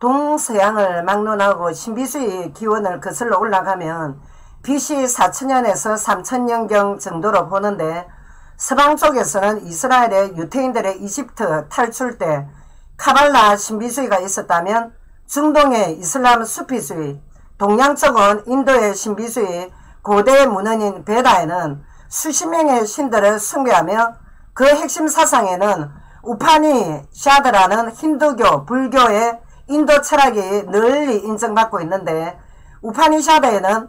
동서양을 막론하고 신비주의 기원을 거슬러 올라가면 BC 4000년에서 3000년경 정도로 보는데, 서방 쪽에서는 이스라엘의 유태인들의 이집트 탈출 때 카발라 신비주의가 있었다면, 중동의 이슬람 수피주의, 동양 쪽은 인도의 신비주의, 고대 문헌인 베다에는 수십 명의 신들을 숭배하며 그 핵심 사상에는 우파니샤드라는 힌두교, 불교의 인도 철학이 널리 인정받고 있는데, 우파니샤드에는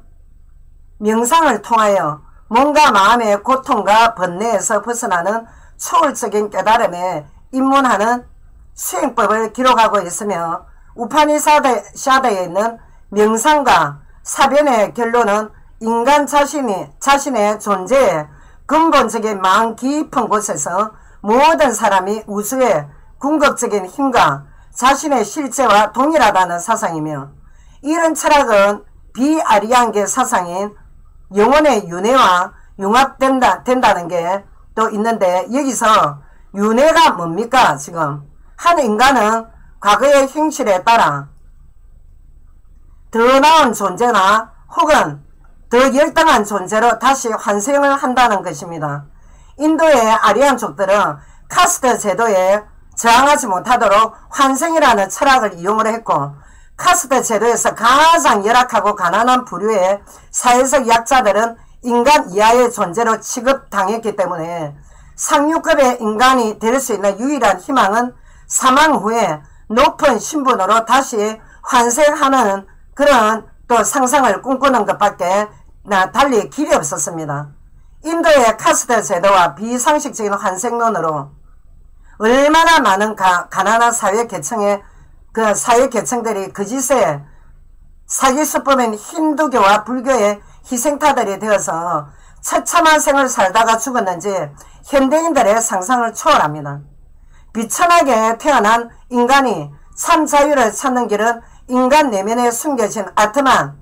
명상을 통하여 몸과 마음의 고통과 번뇌에서 벗어나는 초월적인 깨달음에 입문하는 수행법을 기록하고 있으며, 우파니샤드에 있는 명상과 사변의 결론은 인간 자신의 존재의 근본적인 마음 깊은 곳에서 모든 사람이 우주의 궁극적인 힘과 자신의 실제와 동일하다는 사상이며, 이런 철학은 비아리안계 사상인 영혼의 윤회와 융합된다는 게 또 있는데, 여기서 윤회가 뭡니까? 지금 한 인간은 과거의 행실에 따라 더 나은 존재나 혹은 더 열등한 존재로 다시 환생을 한다는 것입니다. 인도의 아리안족들은 카스트 제도에 저항하지 못하도록 환생이라는 철학을 이용을 했고, 카스트 제도에서 가장 열악하고 가난한 부류의 사회적 약자들은 인간 이하의 존재로 취급당했기 때문에 상류급의 인간이 될 수 있는 유일한 희망은 사망 후에 높은 신분으로 다시 환생하는 그런 또 상상을 꿈꾸는 것밖에 달리 길이 없었습니다. 인도의 카스트 제도와 비상식적인 환생론으로 얼마나 많은 가난한 사회계층의 그 사회계층들이 거짓의 사기수법인 힌두교와 불교의 희생타들이 되어서 처참한 생을 살다가 죽었는지 현대인들의 상상을 초월합니다. 비천하게 태어난 인간이 참 자유를 찾는 길은 인간 내면에 숨겨진 아트만,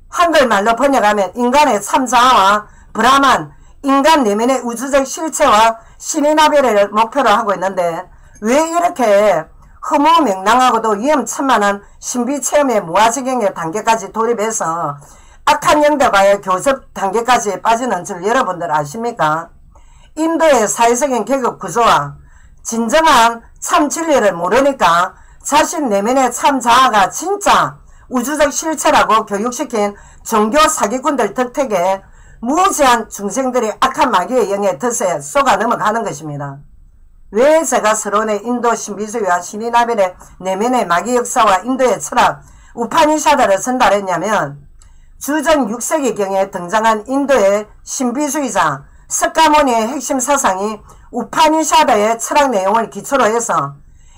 한글말로 번역하면 인간의 참 자아와 브라만, 인간 내면의 우주적 실체와 신인화별을 목표로 하고 있는데, 왜 이렇게 허무맹랑하고도 위험천만한 신비체험의 무아지경의 단계까지 돌입해서 악한 영들과의 교섭 단계까지 빠지는 줄 여러분들 아십니까? 인도의 사회적인 계급 구조와 진정한 참 진리를 모르니까 자신 내면의 참 자아가 진짜 우주적 실체라고 교육시킨 종교 사기꾼들 덕택에 무지한 중생들이 악한 마귀의 영의 덫에 쏘가 넘어가는 것입니다. 왜 제가 서론의 인도 신비주의와 신인화별의 내면의 마귀 역사와 인도의 철학 우파니샤드를 전달했냐면, 주전 6세기경에 등장한 인도의 신비주의자 석가모니의 핵심 사상이 우파니샤드의 철학 내용을 기초로 해서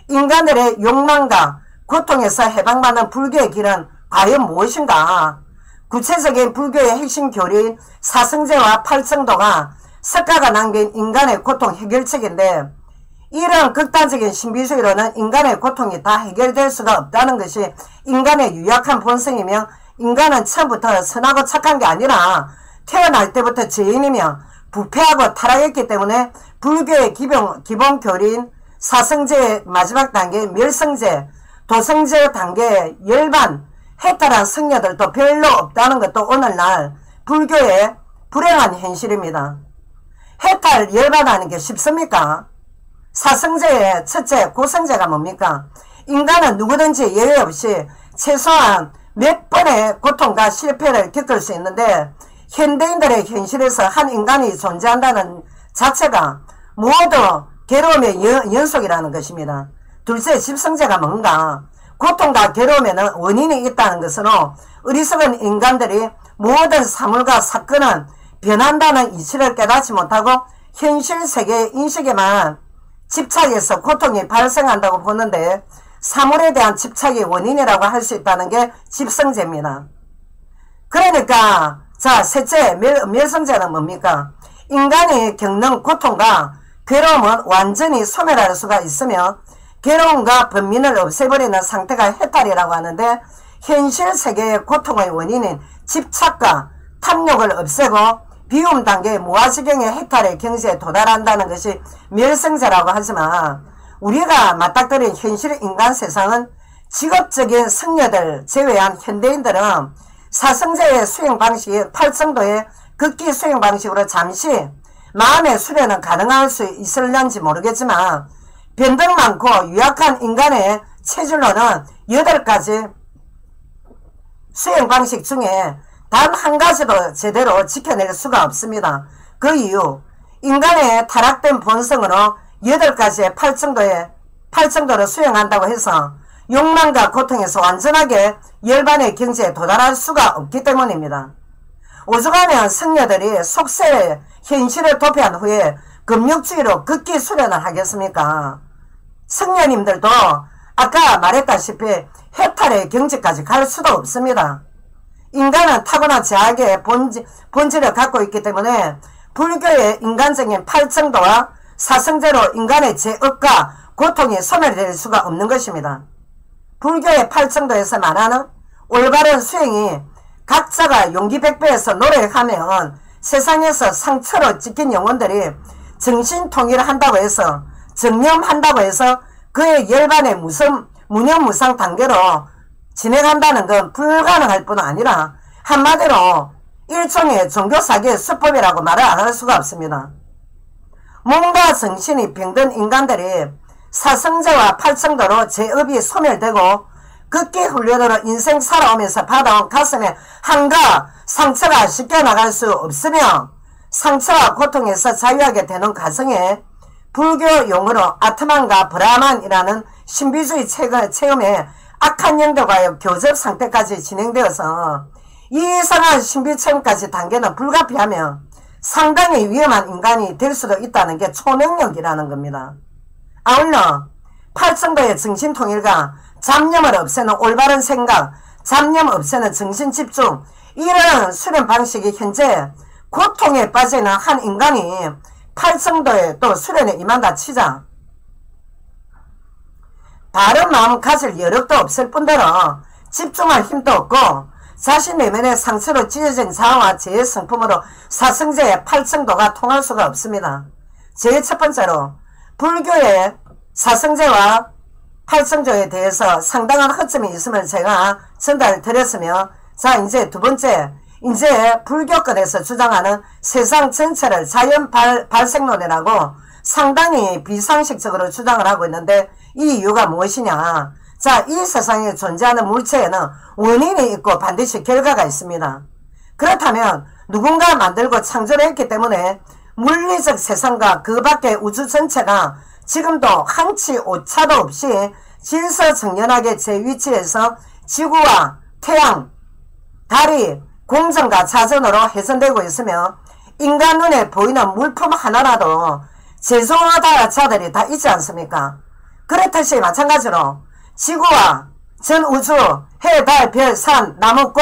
인간들의 욕망과 고통에서 해방받는 불교의 길은 과연 무엇인가? 구체적인 불교의 핵심 교리인 사성제와 팔성도가 석가가 남긴 인간의 고통 해결책인데, 이런 극단적인 신비주의로는 인간의 고통이 다 해결될 수가 없다는 것이 인간의 유약한 본성이며, 인간은 처음부터 선하고 착한 게 아니라 태어날 때부터 죄인이며 부패하고 타락했기 때문에 불교의 기본 교리인 사성제의 마지막 단계 멸성제, 도성제 단계의 열반, 해탈한 성녀들도 별로 없다는 것도 오늘날 불교의 불행한 현실입니다. 해탈 열반하는 게 쉽습니까? 사성제의 첫째 고성제가 뭡니까? 인간은 누구든지 예외 없이 최소한 몇 번의 고통과 실패를 겪을 수 있는데, 현대인들의 현실에서 한 인간이 존재한다는 자체가 모두 괴로움의 연속이라는 것입니다. 둘째, 집성제가 뭔가? 고통과 괴로움에는 원인이 있다는 것으로 어리석은 인간들이 모든 사물과 사건은 변한다는 이치를 깨닫지 못하고 현실 세계의 인식에만 집착해서 고통이 발생한다고 보는데, 사물에 대한 집착이 원인이라고 할 수 있다는 게 집성제입니다. 그러니까 자, 셋째 멸성제는 뭡니까? 인간이 겪는 고통과 괴로움은 완전히 소멸할 수가 있으며 괴로움과 번민을 없애버리는 상태가 해탈이라고 하는데, 현실 세계의 고통의 원인인 집착과 탐욕을 없애고 비움 단계의 무아지경의 해탈의 경지에 도달한다는 것이 멸성제라고 하지만, 우리가 맞닥뜨린 현실 인간 세상은 직업적인 승려들 제외한 현대인들은 사성제의 수행 방식이 팔성도의 극기 수행 방식으로 잠시 마음의 수련은 가능할 수 있을런지 모르겠지만 변덕 많고 유약한 인간의 체질로는 8가지 수행 방식 중에 단 한 가지도 제대로 지켜낼 수가 없습니다. 그 이유, 인간의 타락된 본성으로 8가지의 팔정도를 수행한다고 해서 욕망과 고통에서 완전하게 열반의 경지에 도달할 수가 없기 때문입니다. 오죽하면 성녀들이 속세의 현실을 도피한 후에 금욕주의로 극기 수련을 하겠습니까? 성녀님들도 아까 말했다시피 해탈의 경지까지 갈 수도 없습니다. 인간은 타고난 제약의 본질을 갖고 있기 때문에 불교의 인간적인 팔정도와 사성제로 인간의 죄업과 고통이 소멸될 수가 없는 것입니다. 불교의 팔정도에서 말하는 올바른 수행이 각자가 용기백배해서 노력하면 세상에서 상처로 찢긴 영혼들이 정신통일을 한다고 해서 정념한다고 해서 그의 열반의 무념무상 단계로 진행한다는 건 불가능할 뿐 아니라 한마디로 일종의 종교사기의 수법이라고 말을 안 할 수가 없습니다. 몸과 정신이 병든 인간들이 사성제와 팔성도로 죄업이 소멸되고 극기 훈련으로 인생 살아오면서 받아온 가슴에 한가 상처가 씻겨나갈 수 없으며 상처와 고통에서 자유하게 되는 과정에 불교 용어로 아트만과 브라만이라는 신비주의 체험에 악한 영들과의 교접 상태까지 진행되어서 이상한 신비체험까지 단계는 불가피하며 상당히 위험한 인간이 될 수도 있다는 게 초능력이라는 겁니다. 아울러 팔성도의 정신통일과 잡념을 없애는 올바른 생각, 잡념 없애는 정신집중, 이런 수련 방식이 현재 고통에 빠지는 한 인간이 팔성도에 또 수련에 임한다 치자 바른 마음 가질 여력도 없을 뿐더러 집중할 힘도 없고 자신 내면의 상처로 찢어진 자아와 죄의 성품으로 사성제의 팔성도가 통할 수가 없습니다. 제일 첫 번째로 불교의 사성제와 팔성조에 대해서 상당한 허점이 있음을 제가 전달드렸으며, 자 이제 두 번째, 이제 불교권에서 주장하는 세상 전체를 자연 발생론이라고 상당히 비상식적으로 주장을 하고 있는데 이 이유가 무엇이냐. 자, 이 세상에 존재하는 물체에는 원인이 있고 반드시 결과가 있습니다. 그렇다면 누군가 만들고 창조를 했기 때문에 물리적 세상과 그 밖의 우주 전체가 지금도 한치 오차도 없이 질서정연하게 제 위치에서 지구와 태양, 달이 공전과 자전으로 훼손되고 있으며 인간 눈에 보이는 물품 하나라도 제조하다 자들이 다 있지 않습니까? 그렇듯이 마찬가지로 지구와 전 우주, 해, 달, 별, 산, 나무, 꽃,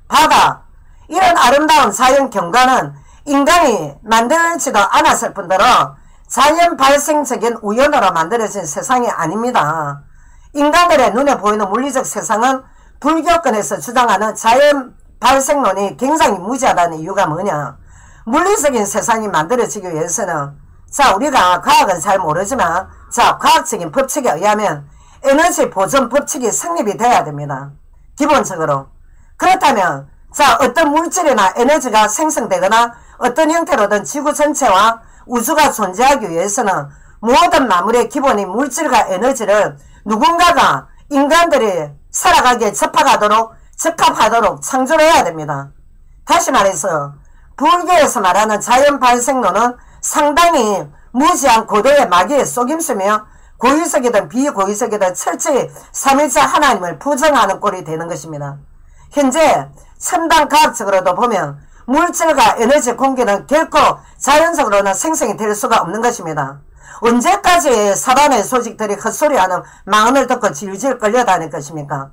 바다, 이런 아름다운 자연 경관은 인간이 만들지도 않았을 뿐더러 자연 발생적인 우연으로 만들어진 세상이 아닙니다. 인간들의 눈에 보이는 물리적 세상은 불교권에서 주장하는 자연 발생론이 굉장히 무지하다는 이유가 뭐냐. 물리적인 세상이 만들어지기 위해서는, 자, 우리가 과학은 잘 모르지만, 자, 과학적인 법칙에 의하면 에너지 보존 법칙이 성립이 돼야 됩니다. 기본적으로. 그렇다면, 자, 어떤 물질이나 에너지가 생성되거나 어떤 형태로든 지구 전체와 우주가 존재하기 위해서는 모든 만물의 기본인 물질과 에너지를 누군가가 인간들이 살아가기에 적합하도록 창조를 해야 됩니다. 다시 말해서 불교에서 말하는 자연 발생론은 상당히 무지한 고도의 마귀의 속임수며 고의적이든 비고의적이든 철저히 삼위일체 하나님을 부정하는 꼴이 되는 것입니다. 현재 첨단 과학적으로도 보면 물질과 에너지 공기는 결코 자연적으로는 생성이 될 수가 없는 것입니다. 언제까지 사단의 소직들이 헛소리하는 망언을 듣고 질질 끌려다닐 것입니까?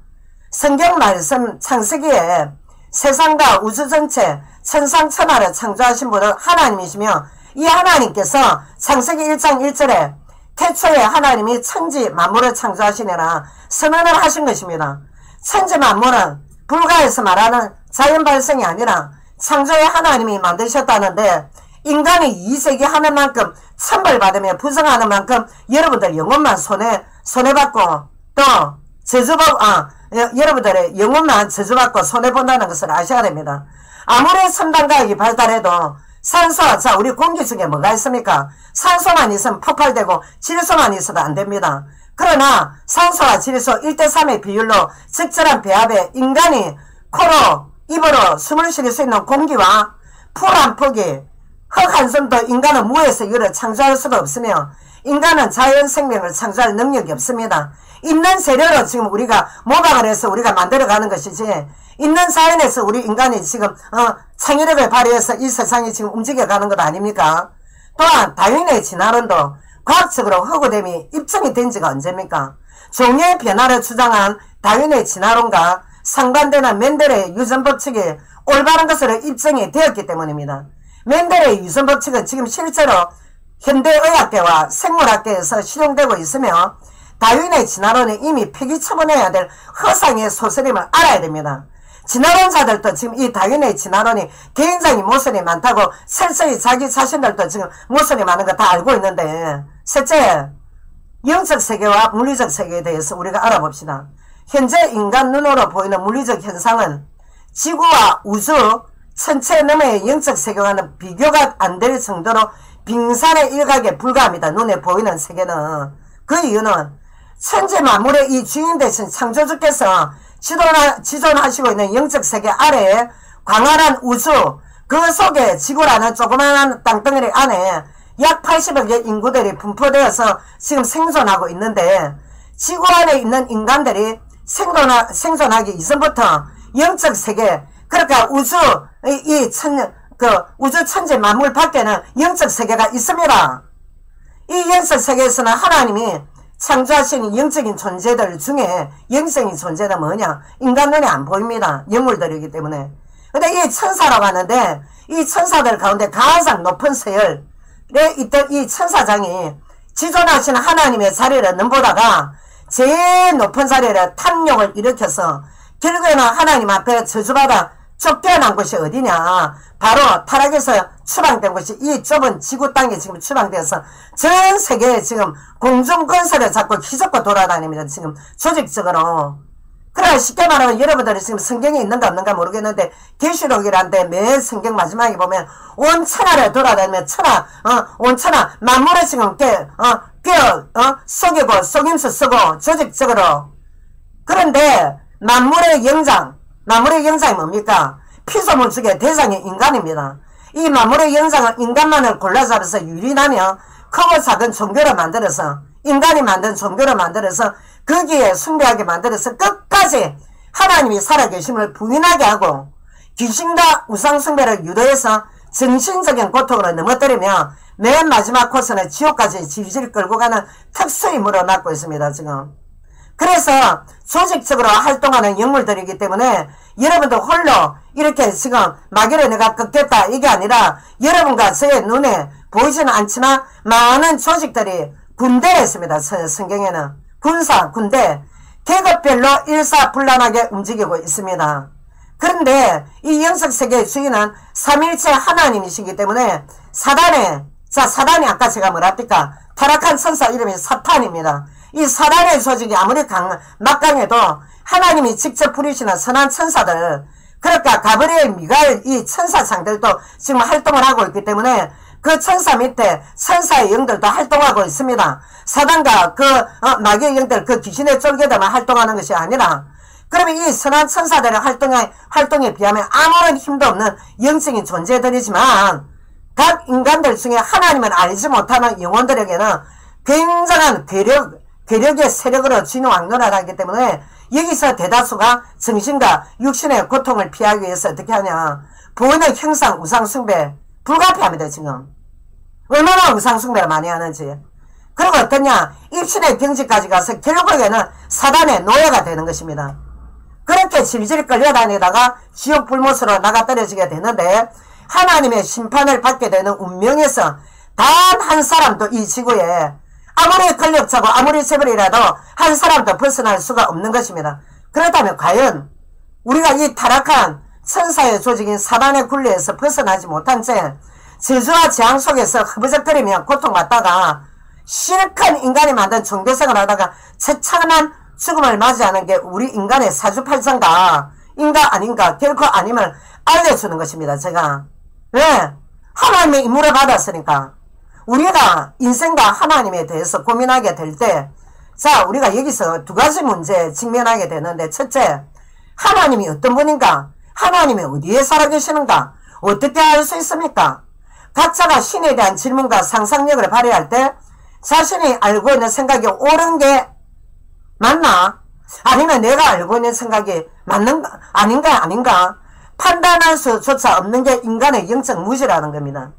성경 말씀 창세기에 세상과 우주 전체 천상천하를 창조하신 분은 하나님이시며 이 하나님께서 창세기 1장 1절에 태초에 하나님이 천지 만물을 창조하시니라 선언을 하신 것입니다. 천지 만물은 불가에서 말하는 자연 발생이 아니라 창조의 하나님이 만드셨다는데 인간이 이세기 하는 만큼 천벌받으며 부정하는 만큼 여러분들 영혼만 손해받고 또 여러분들의 영혼만 저주받고 손해본다는 것을 아셔야 됩니다. 아무리 첨단과학이 발달해도 산소와 우리 공기 중에 뭐가 있습니까? 산소만 있으면 폭발되고 질소만 있어도 안 됩니다. 그러나 산소와 질소 1대3의 비율로 적절한 배합에 인간이 코로 입으로 숨을 쉴 수 있는 공기와 풀 한 폭이 흙 한 점도 인간은 무에서 유를 창조할 수가 없으며 인간은 자연 생명을 창조할 능력이 없습니다. 있는 재료로 지금 우리가 모방을 해서 우리가 만들어가는 것이지 있는 자연에서 우리 인간이 지금 창의력을 발휘해서 이 세상이 지금 움직여가는 것 아닙니까? 또한 다윈의 진화론도 과학적으로 허구됨이 입증이 된 지가 언제입니까? 종의 변화를 주장한 다윈의 진화론과 상반되는 멘델의 유전법칙이 올바른 것으로 입증이 되었기 때문입니다. 멘델의 유전법칙은 지금 실제로 현대의학계와 생물학계에서 실용되고 있으며 다윈의 진화론이 이미 폐기 처분해야 될 허상의 소설임을 알아야 됩니다. 진화론자들도 지금 이 다윈의 진화론이 굉장히 모순이 많다고 철저히 자기 자신들도 지금 모순이 많은 거 다 알고 있는데, 셋째, 영적 세계와 물리적 세계에 대해서 우리가 알아봅시다. 현재 인간 눈으로 보이는 물리적 현상은 지구와 우주 천체 너머의 영적 세계와는 비교가 안 될 정도로 빙산의 일각에 불과합니다. 눈에 보이는 세계는. 그 이유는 천지 만물의 이 주인 되신 창조주께서 지존하시고 있는 영적 세계 아래에 광활한 우주, 그 속에 지구라는 조그마한 땅덩어리 안에 약 80억의 인구들이 분포되어서 지금 생존하고 있는데, 지구 안에 있는 인간들이 생존하기 이전부터 영적 세계, 그러니까 우주 천지 만물 밖에는 영적 세계가 있습니다. 이 영적 세계에서는 하나님이 창조하신 영적인 존재들 중에 영적인 존재는 뭐냐? 인간 눈에 안 보입니다. 영물들이기 때문에. 근데 이 천사라고 하는데 이 천사들 가운데 가장 높은 세열에 있던 이 천사장이 지존하신 하나님의 자리를 넘보다가 제일 높은 자리를 탐욕을 일으켜서 결국에는 하나님 앞에 저주받아 쫓겨난 곳이 어디냐? 바로 타락에서 추방된 곳이 이 좁은 지구 땅에 지금 추방되어서 전 세계에 지금 공중건설을 자꾸 휘젓고 돌아다닙니다. 지금 조직적으로. 그래 쉽게 말하면 여러분들이 지금 성경에 있는가 없는가 모르겠는데 계시록이란데 매 성경 마지막에 보면 온 천하를 돌아다니면 온 천하 만물을 지금 속이고 속임수 쓰고 조직적으로. 그런데 만물의 영장이 뭡니까? 피조물 중에 대상이 인간입니다. 이 만물의 영장은 인간만을 골라잡아서 유린하며 크고 작은 종교를 만들어서 인간이 만든 종교를 만들어서 거기에 숭배하게 만들어서 끝까지 하나님이 살아계심을 부인하게 하고 귀신과 우상숭배를 유도해서 정신적인 고통으로 넘어뜨리며 맨 마지막 코스는 지옥까지 질질 끌고 가는 특수임으로 맡고 있습니다. 지금. 그래서 조직적으로 활동하는 영물들이기 때문에 여러분도 홀로 이렇게 지금 마귀를 내가 꺾겠다 이게 아니라 여러분과 저의 눈에 보이지는 않지만 많은 조직들이 군대에 있습니다. 성경에는 군사, 군대, 계급별로 일사불란하게 움직이고 있습니다. 그런데 이 영적세계의 주인은 삼일체 하나님이시기 때문에 사단이 아까 제가 뭐랍니까? 타락한 천사 이름이 사탄입니다. 이 사단의 조직이 아무리 막강해도 하나님이 직접 부리시는 선한 천사들, 그러니까 가브리엘, 미가엘 이 천사장들도 지금 활동을 하고 있기 때문에 그 천사 밑에 천사의 영들도 활동하고 있습니다. 사단과 마귀의 영들, 그 귀신의 쫄개들만 활동하는 것이 아니라, 그러면 이 선한 천사들의 활동에 비하면 아무런 힘도 없는 영적인 존재들이지만 각 인간들 중에 하나님을 알지 못하는 영혼들에게는 굉장한 괴력의 세력으로 진화왕노를 하기 때문에 여기서 대다수가 정신과 육신의 고통을 피하기 위해서 어떻게 하냐? 보이는 형상 우상숭배 불가피합니다. 지금 얼마나 우상숭배를 많이 하는지. 그리고 어떠냐? 입신의 경지까지 가서 결국에는 사단의 노예가 되는 것입니다. 그렇게 질질 끌려다니다가 지옥 불못으로 나가 떨어지게 되는데 하나님의 심판을 받게 되는 운명에서 단 한 사람도 이 지구에 아무리 권력자고 아무리 재벌이라도 한 사람도 벗어날 수가 없는 것입니다. 그렇다면 과연 우리가 이 타락한 천사의 조직인 사단의 굴레에서 벗어나지 못한 채 저주와 재앙 속에서 허브적거리며 고통받다가 실컷 인간이 만든 종교생활을 하다가 처참한 죽음을 맞이하는 게 우리 인간의 사주팔자인가 인가 아닌가 결코 아님을 알려주는 것입니다. 제가 왜? 하나님의 임무를 받았으니까 우리가 인생과 하나님에 대해서 고민하게 될 때 자 우리가 여기서 두 가지 문제에 직면하게 되는데 첫째 하나님이 어떤 분인가 하나님이 어디에 살아계시는가 어떻게 알 수 있습니까? 각자가 신에 대한 질문과 상상력을 발휘할 때 자신이 알고 있는 생각이 옳은 게 맞나? 아니면 내가 알고 있는 생각이 맞는가? 아닌가? 판단할 수조차 없는 게 인간의 영적 무지라는 겁니다.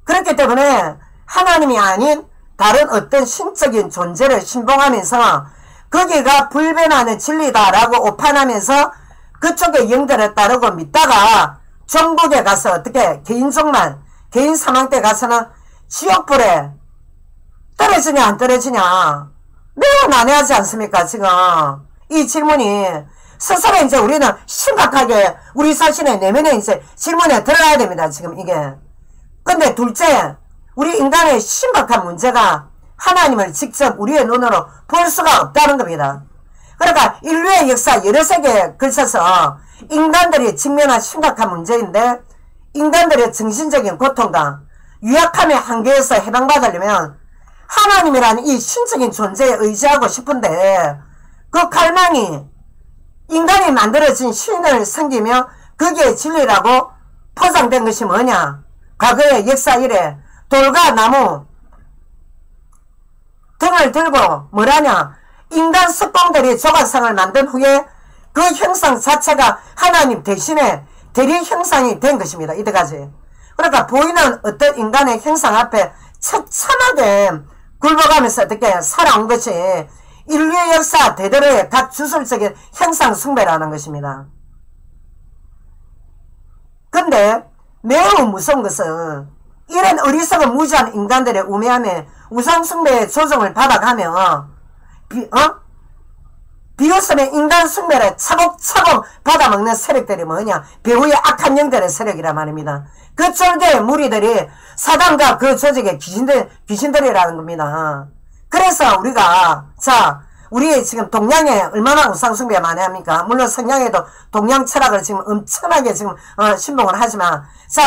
그렇기 때문에 하나님이 아닌 다른 어떤 신적인 존재를 신봉하면서 거기가 불변하는 진리다라고 오판하면서 그쪽의 영들을 따르고 믿다가 정복에 가서 어떻게 개인 사망 때 가서는 지옥불에 떨어지냐 안 떨어지냐 매우 난해하지 않습니까? 지금 이 질문이 스스로 이제 우리는 심각하게 우리 자신의 내면에 이제 질문에 들어가야 됩니다. 지금 이게. 근데 둘째 우리 인간의 심각한 문제가 하나님을 직접 우리의 눈으로 볼 수가 없다는 겁니다. 그러니까 인류의 역사 여러 세계에 걸쳐서 인간들이 직면한 심각한 문제인데 인간들의 정신적인 고통과 유약함의 한계에서 해방받으려면 하나님이라는 이 신적인 존재에 의지하고 싶은데 그 갈망이 인간이 만들어진 신을 섬기며 거기에 진리라고 포장된 것이 뭐냐? 과거의 역사 이래 돌과 나무 등을 들고 뭐라냐? 인간 석공들이 조각상을 만든 후에 그 형상 자체가 하나님 대신에 대리 형상이 된 것입니다. 이때까지. 그러니까 보이는 어떤 인간의 형상 앞에 처참하게 굴러가면서 어떻게 살아온 것이 인류의 역사 대대로의 각 주술적인 형상 숭배라는 것입니다. 근데 매우 무서운 것은 이런 어리석은 무지한 인간들의 우매함에 우상숭배의 조종을 받아가며 비웃음의 인간 숭배를 차곡차곡 받아먹는 세력들이 뭐냐? 배후의 악한 영들의 세력이란 말입니다. 그 쫄개의 무리들이 사단과 그 조직의 귀신들이라는 겁니다. 그래서 우리가 우리 지금 동양에 얼마나 우상숭배가 많이 합니까? 물론 성양에도 동양 철학을 지금 엄청나게 지금 신봉을 하지만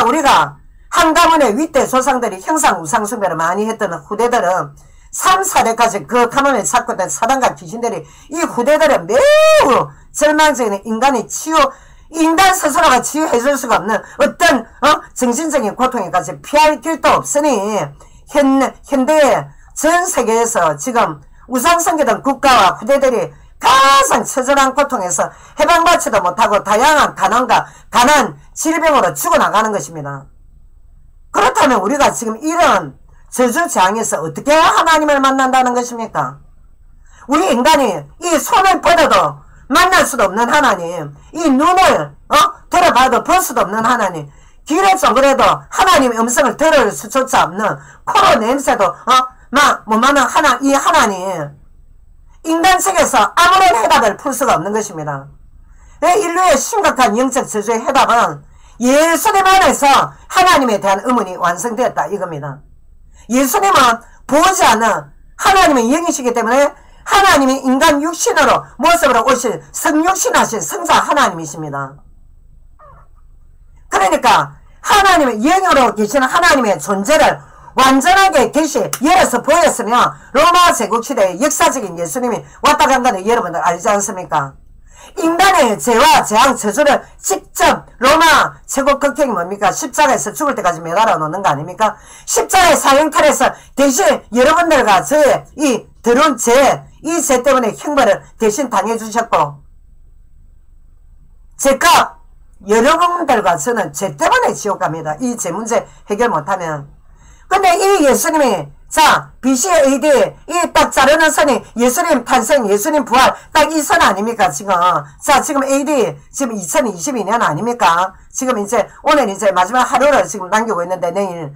우리가 한 가문의 윗대 조상들이 형상 우상숭배를 많이 했던 후대들은 3, 4대까지 그 가문을 찾고 있던 사단과 귀신들이 이 후대들은 매우 절망적인 인간 스스로가 치유해줄 수가 없는 어떤 정신적인 고통에까지 피할 길도 없으니 현대의 전 세계에서 지금 우상숭배던 국가와 후대들이 가장 처절한 고통에서 해방받지도 못하고 다양한 가난, 질병으로 죽어나가는 것입니다. 그렇다면 우리가 지금 이런 저주재앙에서 어떻게 하나님을 만난다는 것입니까? 우리 인간이 이 손을 뻗어도 만날 수도 없는 하나님, 이 눈을 들어봐도 볼 수도 없는 하나님, 귀를 쪼그려도 하나님의 음성을 들을 수조차 없는 코로 냄새도 못 맡는 이 하나님, 인간 측에서 아무런 해답을 풀 수가 없는 것입니다. 인류의 심각한 영적 저주의 해답은 예수님 안에서 하나님에 대한 의문이 완성되었다 이겁니다. 예수님은 보지 않는 하나님의 영이시기 때문에 하나님이 인간 육신으로 모습으로 오신 성육신하신 성자 하나님이십니다. 그러니까 하나님의 영으로 계시는 하나님의 존재를 완전하게 열어서 보였으면 로마 제국시대의 역사적인 예수님이 왔다 간다는 여러분들 알지 않습니까? 인간의 죄와 재앙 저주를 직접 로마 최고 극형이 뭡니까? 십자가에서 죽을 때까지 매달아 놓는 거 아닙니까? 십자가의 사형탈에서 대신 여러분들과 저의 이 더러운 이 죄 때문에 형벌을 대신 당해주셨고 죄값 여러분들과 저는 죄 때문에 지옥 갑니다. 이 죄 문제 해결 못하면. 근데 이 예수님이 BC AD 이 딱 자르는 선이 예수님 탄생, 예수님 부활 딱 이 선 아닙니까 지금? 지금 AD 지금 2022년 아닙니까? 지금 이제 오늘 이제 마지막 하루를 지금 남기고 있는데 내일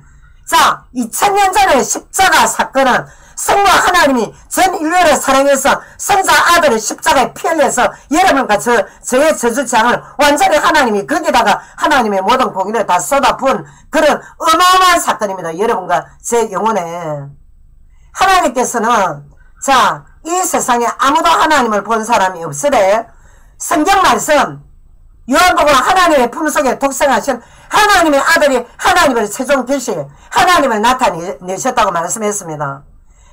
2000년 전의 십자가 사건은 성부 하나님이 전 인류를 사랑해서 성자 아들을 십자가에 피 흘려서 여러분과 저의 저주장을 완전히 하나님이 거기다가 하나님의 모든 공의를 다 쏟아부은 그런 어마어마한 사건입니다. 여러분과 제 영혼에. 하나님께서는 이 세상에 아무도 하나님을 본 사람이 없으래. 성경 말씀 요한복음 하나님의 품속에 독생하신 하나님의 아들이 하나님을 최종 계시 하나님을 나타내셨다고 말씀했습니다.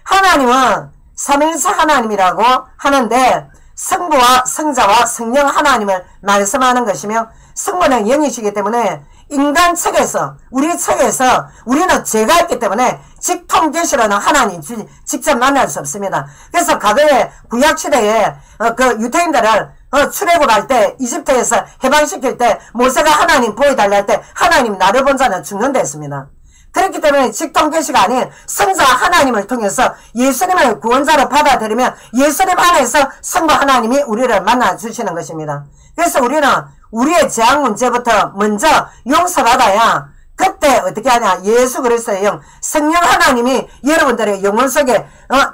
하나님은 삼위일체 하나님이라고 하는데 성부와 성자와 성령 하나님을 말씀하는 것이며 성부는 영이시기 때문에 인간 측에서 우리 측에서 우리는 죄가 있기 때문에 직통계시로는 하나님 직접 만날 수 없습니다. 그래서 과거에 구약시대에 그 유태인들을 출애굽할 때 이집트에서 해방시킬 때 모세가 하나님 보여달라 할 때 하나님 나를 본 자는 죽는다 했습니다. 그렇기 때문에 직통계시가 아닌 성자 하나님을 통해서 예수님을 구원자로 받아들이면 예수님 안에서 성부 하나님이 우리를 만나주시는 것입니다. 그래서 우리는 우리의 죄악 문제부터 먼저 용서받아야 그때 어떻게 하냐, 예수 그리스도의 영 성령 하나님이 여러분들의 영혼 속에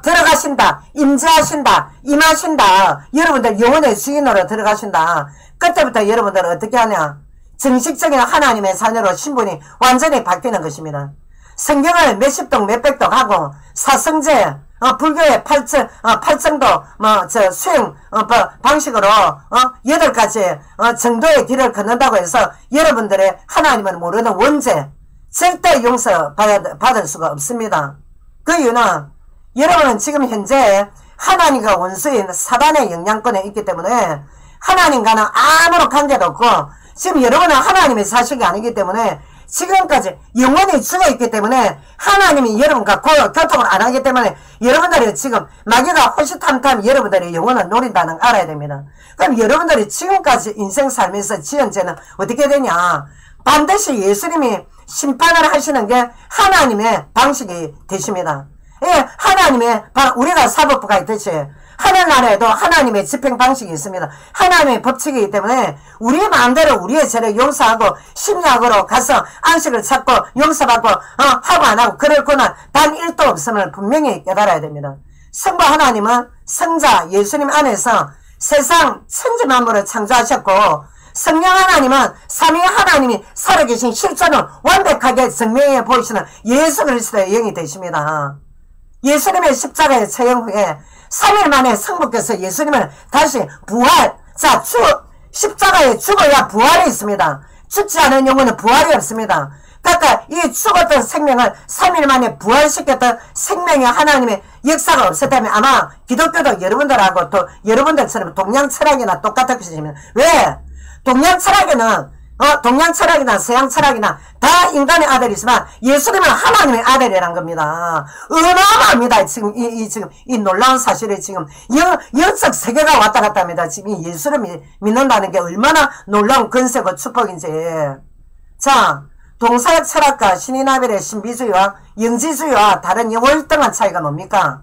들어가신다, 임재하신다, 임하신다, 여러분들 영혼의 주인으로 들어가신다. 그때부터 여러분들은 어떻게 하냐, 정식적인 하나님의 자녀로 신분이 완전히 바뀌는 것입니다. 성경을 몇십 독 몇백 독 하고 사성제 불교의 팔정도 수행 방식으로 8가지 정도의 길을 걷는다고 해서 여러분들의 하나님을 모르는 원죄 절대 용서 받을 수가 없습니다. 그 이유는 여러분은 지금 현재 하나님과 원수인 사단의 영향권에 있기 때문에 하나님과는 아무런 관계도 없고 지금 여러분은 하나님의 자식이 아니기 때문에 지금까지 영원히 죽어있기 때문에 하나님이 여러분과 교통을 안 하기 때문에 여러분들이 지금 마귀가 호시탐탐 여러분들의 영혼을 노린다는 걸 알아야 됩니다. 그럼 여러분들이 지금까지 인생 살면서 지은 죄는 어떻게 되냐, 반드시 예수님이 심판을 하시는 게 하나님의 방식이 되십니다. 예, 하나님의 우리가 사법부가 있듯이 하늘나라에도 하나님의 집행 방식이 있습니다. 하나님의 법칙이기 때문에 우리 마음대로 우리의 죄를 용서하고 심리학으로 가서 안식을 찾고 용서받고 하고 안 하고 그럴 권한 단 1도 없음을 분명히 깨달아야 됩니다. 성부 하나님은 성자 예수님 안에서 세상 천지만물을 창조하셨고 성령 하나님은 삼위 하나님이 살아계신 실존을 완벽하게 증명해 보이시는 예수 그리스도의 영이 되십니다. 예수님의 십자가의 처형 후에 3일 만에 성부께서 예수님을 다시 십자가에 죽어야 부활이 있습니다. 죽지 않은 영혼은 부활이 없습니다. 그러니까 이 죽었던 생명을 3일 만에 부활시켰던 생명의 하나님의 역사가 없었다면 아마 기독교도 여러분들하고 또 여러분들처럼 동양 철학이나 똑같을 것입니다. 왜? 동양 철학이나 서양 철학이나 다 인간의 아들이지만 예수님은 하나님의 아들이란 겁니다. 어마어마합니다. 지금 이 놀라운 사실이 지금 영적 세계가 왔다 갔다 합니다. 지금 이 예수를 믿는다는 게 얼마나 놀라운 근세고 축복인지. 자, 동서양 철학과 신이나벨의 신비주의와 영지주의와 다른 월등한 차이가 뭡니까?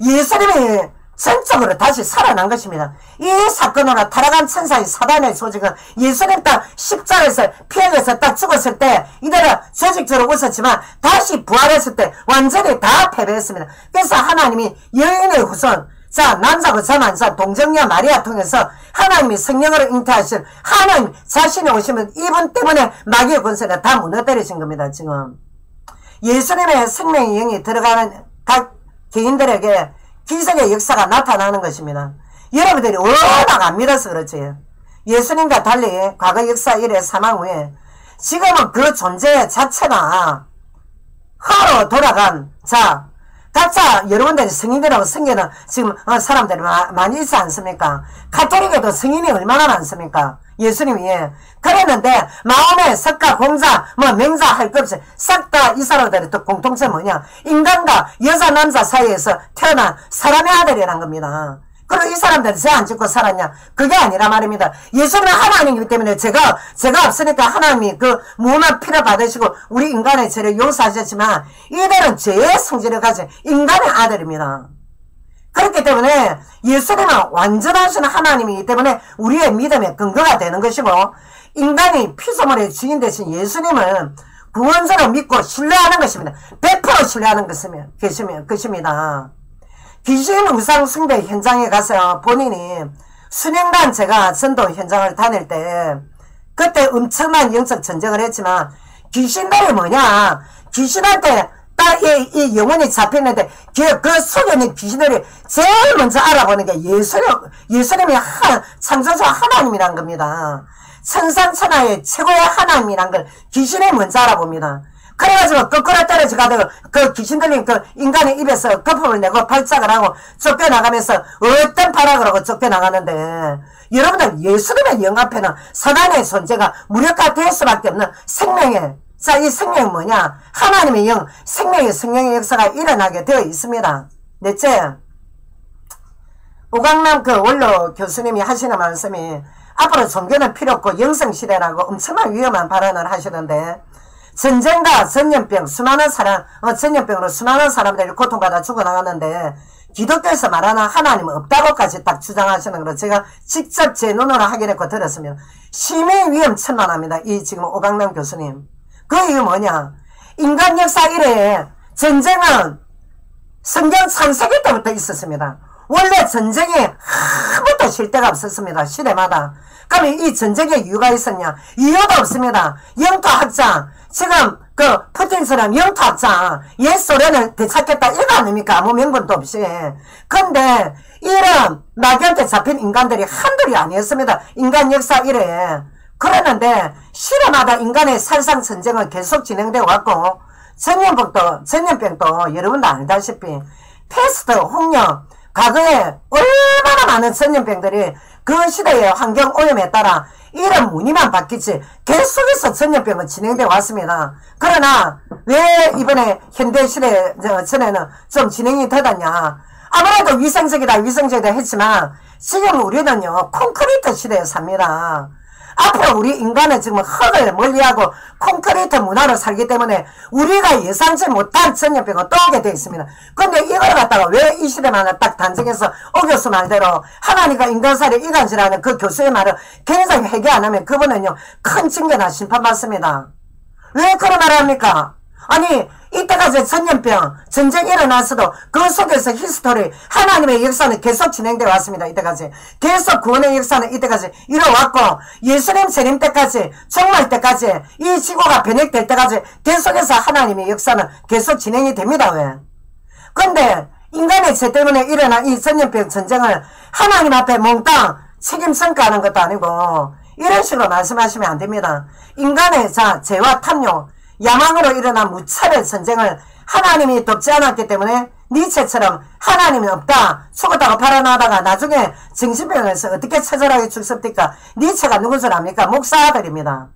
예수님이 전적으로 다시 살아난 것입니다. 이 사건으로 타락한 천사의 사단의 조직은 예수님 딱 십자가에서 피해에서 딱 죽었을 때 이들은 조직적으로 웃었지만 다시 부활했을 때 완전히 다 패배했습니다. 그래서 하나님이 여인의 후손, 자 남자고 자만자 동정녀 마리아 통해서 하나님이 성령으로 잉태하신 하나님 자신이 오시면 이분 때문에 마귀의 권세가 다 무너뜨리신 겁니다. 지금 예수님의 생명의 영이 들어가는 각 개인들에게 기적의 역사가 나타나는 것입니다. 여러분들이 워낙 안 믿어서 그렇지. 예수님과 달리 과거 역사 이래 사망 후에 지금은 그 존재 자체가 허로 돌아간 각자 여러분들이 성인들하고 성계는 지금 사람들이 많이 있지 않습니까? 가톨릭에도 성인이 얼마나 많습니까? 예수님이 그랬는데 마음에 석가 공자 맹자 할 것 없이 싹 다 이 사람들의 또 공통점 뭐냐, 인간과 여자 남자 사이에서 태어난 사람의 아들이란 겁니다. 그리고 이 사람들은 죄 안 짓고 살았냐? 그게 아니라 말입니다. 예수님은 하나님이기 때문에 제가 없으니까 하나님이 그 무한한 피를 받으시고 우리 인간의 죄를 용서하셨지만 이들은 죄의 성질을 가진 인간의 아들입니다. 그렇기 때문에 예수님은 완전하신 하나님이기 때문에 우리의 믿음의 근거가 되는 것이고 인간이 피조물의 주인 되신 예수님을 구원자로 믿고 신뢰하는 것입니다. 100% 신뢰하는 것입니다. 귀신 우상 숭배 현장에 가서 본인이 수년간 제가 전도 현장을 다닐 때 그때 엄청난 영적 전쟁을 했지만 귀신들이 뭐냐, 귀신한테 딱 이 영혼이 잡혔는데 그 속에 있는 귀신들이 제일 먼저 알아보는 게 예수님이 창조주 하나님이란 겁니다. 천상천하의 최고의 하나님이란 걸 귀신이 먼저 알아봅니다. 그래가지고 거꾸로 떨어져 가다가 그 귀신 들린 그 인간의 입에서 거품을 내고 발작을 하고 쫓겨나가면서 어떤 발악을 하고 쫓겨나가는데, 여러분들 예수님의 영 앞에는 선한의 존재가 무력화될 수밖에 없는 생명의, 자, 이 생명이 뭐냐? 하나님의 영, 생명의 성령의 역사가 일어나게 되어 있습니다. 넷째, 오강남 그 원로 교수님이 하시는 말씀이 앞으로 종교는 필요 없고 영성시대라고 엄청난 위험한 발언을 하시는데, 전쟁과 전염병, 전염병으로 수많은 사람들이 고통받아 죽어나갔는데, 기독교에서 말하는 하나님은 없다고까지 딱 주장하시는 걸 제가 직접 제 눈으로 확인했고 들었습니다. 심히 위험천만합니다. 이 지금 오강남 교수님. 그 이유 뭐냐? 인간 역사 이래에 전쟁은 성경 창세기 때부터 있었습니다. 원래 전쟁이 한 번도 쉴 데가 없었습니다. 시대마다. 그럼 이 전쟁에 이유가 있었냐? 이유도 없습니다. 영토학자, 지금 그 푸틴처럼 영토학자, 옛 소련을 되찾겠다 이거 아닙니까? 아무 명분도 없이. 근데 이런 낙연대 잡힌 인간들이 한둘이 아니었습니다. 인간 역사 이래에. 그러는데 시대마다 인간의 살상전쟁은 계속 진행되어 왔고, 전염병도 여러분도 알다시피 패스트, 홍역, 과거에 얼마나 많은 전염병들이 그 시대의 환경 오염에 따라 이런 무늬만 바뀌지 계속해서 전염병은 진행되어 왔습니다. 그러나 왜 이번에 현대시대 전에는 좀 진행이 더다냐? 아무래도 위생적이다 했지만 지금 우리는요 콘크리트 시대에 삽니다. 앞으로 우리 인간은 지금 흙을 멀리하고 콘크리트 문화로 살기 때문에 우리가 예상치 못한 전염병을 또 오게 되어 있습니다. 근데 이걸 갖다가 왜 이 시대만을 딱 단정해서 오 교수 말대로 하나님과 인간사를 이간질하는 그 교수의 말을 굉장히 회개 안 하면 그분은요 큰 징계나 심판받습니다. 왜 그런 말을 합니까? 아니 이때까지 전염병, 전쟁이 일어났어도 그 속에서 히스토리, 하나님의 역사는 계속 진행되어 왔습니다. 이때까지. 계속 구원의 역사는 이때까지 이뤄왔고, 예수님 재림 때까지, 종말 때까지, 이 지구가 변혁될 때까지 계속해서 하나님의 역사는 계속 진행이 됩니다. 왜? 근데 인간의 죄 때문에 일어난 이 전염병 전쟁을 하나님 앞에 몽땅 책임 전가하는 것도 아니고 이런 식으로 말씀하시면 안 됩니다. 인간의 죄와 탐욕, 야망으로 일어난 무차별 전쟁을 하나님이 돕지 않았기 때문에 니체처럼 하나님이 없다, 죽었다가 살아나다가 나중에 정신병에서 어떻게 처절하게 죽습니까? 니체가 누군 줄 압니까? 목사들입니다.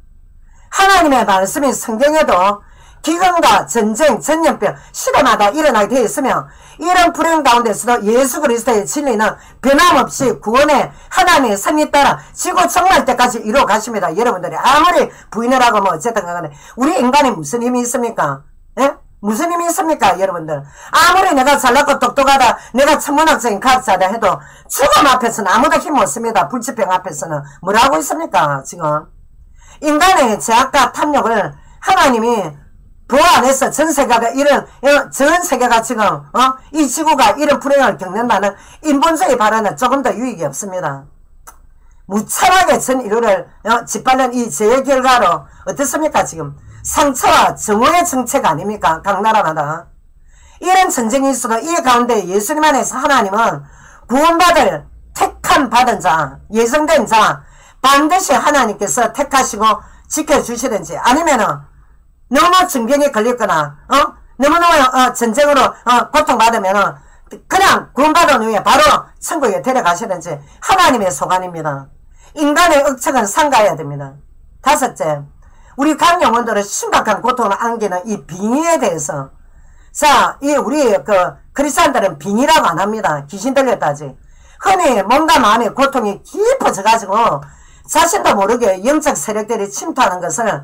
하나님의 말씀이 성경에도 기근과 전쟁, 전염병 시대마다 일어나게 되어 있으며 이런 불행 가운데서도 예수 그리스도의 진리는 변함없이 구원의 하나님의 선이 따라 지구 종말 때까지 이루어 가십니다. 여러분들이 아무리 부인을 하고 뭐 어쨌든 간에 우리 인간이 무슨 힘이 있습니까? 예? 무슨 힘이 있습니까? 여러분들 아무리 내가 잘났고 똑똑하다, 내가 천문학적인 과학자다 해도 죽음 앞에서는 아무도 힘 못 씁니다. 불치병 앞에서는 뭐라고 있습니까? 지금 인간의 죄악과 탐욕을 하나님이 보완해서 전 세계가 지금 이 지구가 이런 불행을 겪는다는 인본주의 발언은 조금 더 유익이 없습니다. 무참하게 전 인류를 짓밟는 이 죄의 결과로 어떻습니까? 지금 상처와 정오의 정책 아닙니까? 각 나라마다 이런 전쟁이 있어도 이 가운데 예수님 안에서 하나님은 구원받을 택함 받은 자, 예정된 자 반드시 하나님께서 택하시고 지켜주시든지 아니면은 너무 증병에 걸렸거나 너무너무 전쟁으로 고통받으면 그냥 구원받은 후에 바로 천국에 데려가시든지 하나님의 소관입니다. 인간의 억측은 삼가해야 됩니다. 다섯째, 우리 각 영혼들은 심각한 고통을 안기는 이 빙의에 대해서 우리 크리스찬들은 빙의라고 안 합니다. 귀신 들렸다지. 흔히 몸과 마음의 고통이 깊어져가지고 자신도 모르게 영적 세력들이 침투하는 것을